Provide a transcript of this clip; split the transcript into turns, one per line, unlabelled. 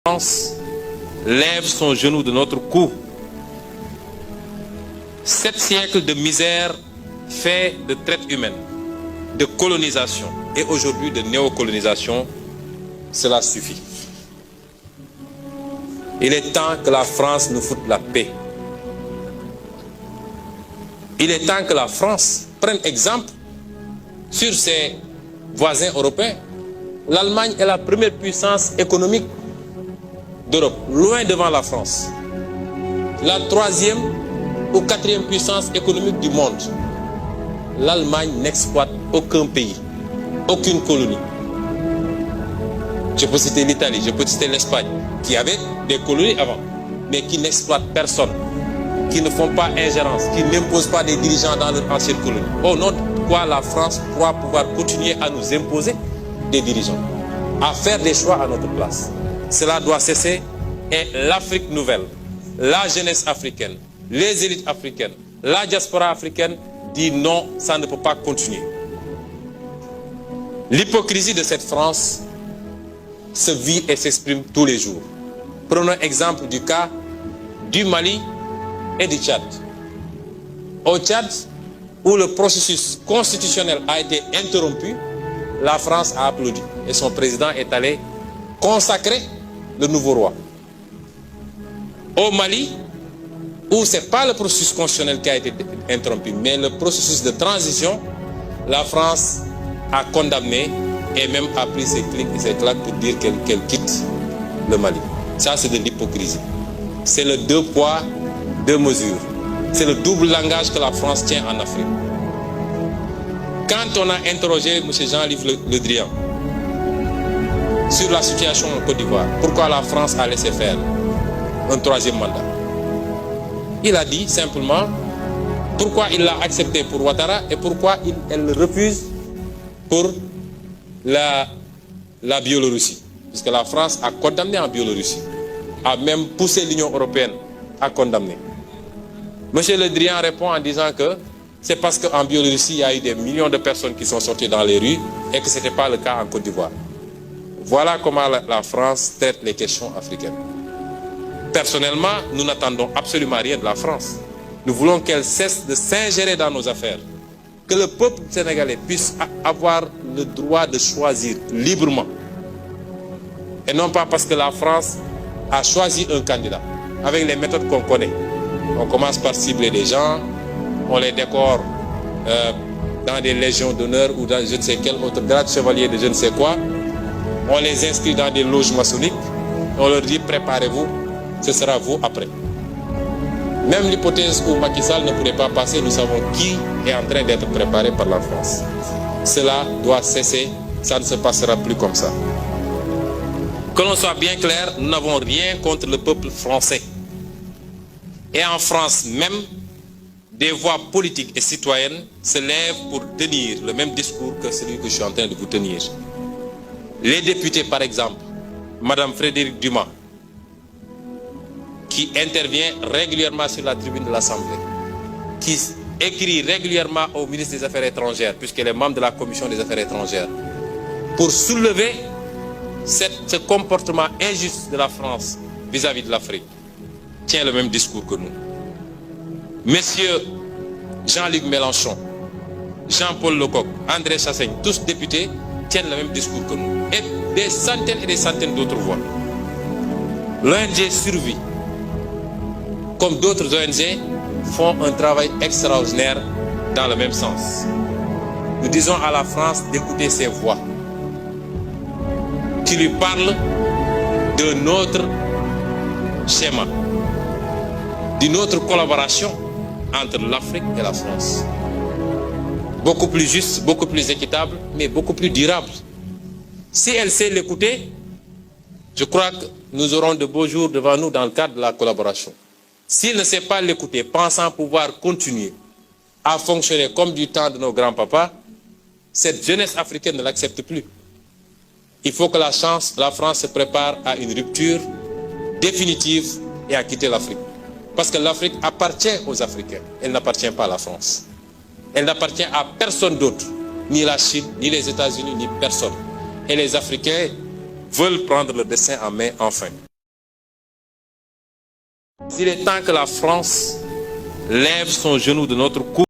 France lève son genou de notre cou. 7 siècles de misère fait de traite humaine, de colonisation et aujourd'hui de néocolonisation, cela suffit. Il est temps que la France nous foute la paix. Il est temps que la France prenne exemple sur ses voisins européens. L'Allemagne est la première puissance économique d'Europe, loin devant la France. La 3e ou 4e puissance économique du monde. L'Allemagne n'exploite aucun pays, aucune colonie. Je peux citer l'Italie, je peux citer l'Espagne, qui avait des colonies avant, mais qui n'exploitent personne, qui ne font pas ingérence, qui n'imposent pas des dirigeants dans leur ancienne colonie. Au nom de quoi la France croit pouvoir continuer à nous imposer des dirigeants, à faire des choix à notre place. Cela doit cesser et l'Afrique nouvelle, la jeunesse africaine, les élites africaines, la diaspora africaine dit non, ça ne peut pas continuer. L'hypocrisie de cette France se vit et s'exprime tous les jours. Prenons exemple du cas du Mali et du Tchad. Au Tchad, où le processus constitutionnel a été interrompu, la France a applaudi et son président est allé consacrer le nouveau roi. Au Mali, où ce n'est pas le processus constitutionnel qui a été interrompu, mais le processus de transition, la France a condamné et même a pris ses clics et ses claques pour dire qu'elle quitte le Mali. Ça, c'est de l'hypocrisie. C'est le 2 poids, 2 mesures. C'est le double langage que la France tient en Afrique. Quand on a interrogé M. Jean-Yves Le Drian sur la situation en Côte d'Ivoire, pourquoi la France a laissé faire un 3e mandat, il a dit simplement pourquoi il l'a accepté pour Ouattara et pourquoi elle le refuse pour la Biélorussie. Puisque la France a condamné en Biélorussie, a même poussé l'Union européenne à condamner. M. Le Drian répond en disant que c'est parce qu'en Biélorussie, il y a eu des millions de personnes qui sont sorties dans les rues et que ce n'était pas le cas en Côte d'Ivoire. Voilà comment la France traite les questions africaines. Personnellement, nous n'attendons absolument rien de la France. Nous voulons qu'elle cesse de s'ingérer dans nos affaires. Que le peuple sénégalais puisse avoir le droit de choisir librement. Et non pas parce que la France a choisi un candidat avec les méthodes qu'on connaît. On commence par cibler des gens, on les décore dans des légions d'honneur ou dans je ne sais quel autre grade chevalier de je ne sais quoi. On les inscrit dans des loges maçonniques. On leur dit préparez-vous, ce sera vous après. Même l'hypothèse où Macky Sall ne pourrait pas passer, nous savons qui est en train d'être préparé par la France. Cela doit cesser, ça ne se passera plus comme ça. Que l'on soit bien clair, nous n'avons rien contre le peuple français. Et en France même, des voix politiques et citoyennes se lèvent pour tenir le même discours que celui que je suis en train de vous tenir. Les députés, par exemple, Madame Frédérique Dumas, qui intervient régulièrement sur la tribune de l'Assemblée, qui écrit régulièrement au ministre des Affaires étrangères, puisqu'elle est membre de la Commission des Affaires étrangères, pour soulever ce comportement injuste de la France vis-à-vis de l'Afrique, tient le même discours que nous. Messieurs Jean-Luc Mélenchon, Jean-Paul Lecoq, André Chassaigne, tous députés, tiennent le même discours que nous. Et des centaines d'autres voix. L'ONG Survie, comme d'autres ONG, font un travail extraordinaire dans le même sens. Nous disons à la France d'écouter ces voix qui lui parlent de notre schéma, d'une autre collaboration entre l'Afrique et la France. Beaucoup plus juste, beaucoup plus équitable, mais beaucoup plus durable. Si elle sait l'écouter, je crois que nous aurons de beaux jours devant nous dans le cadre de la collaboration. S'il ne sait pas l'écouter, pensant pouvoir continuer à fonctionner comme du temps de nos grands-papas, cette jeunesse africaine ne l'accepte plus. Il faut que la France se prépare à une rupture définitive et à quitter l'Afrique. Parce que l'Afrique appartient aux Africains, elle n'appartient pas à la France. Elle n'appartient à personne d'autre, ni la Chine, ni les États-Unis, ni personne. Et les Africains veulent prendre le destin en main enfin. Il est temps que la France lève son genou de notre cou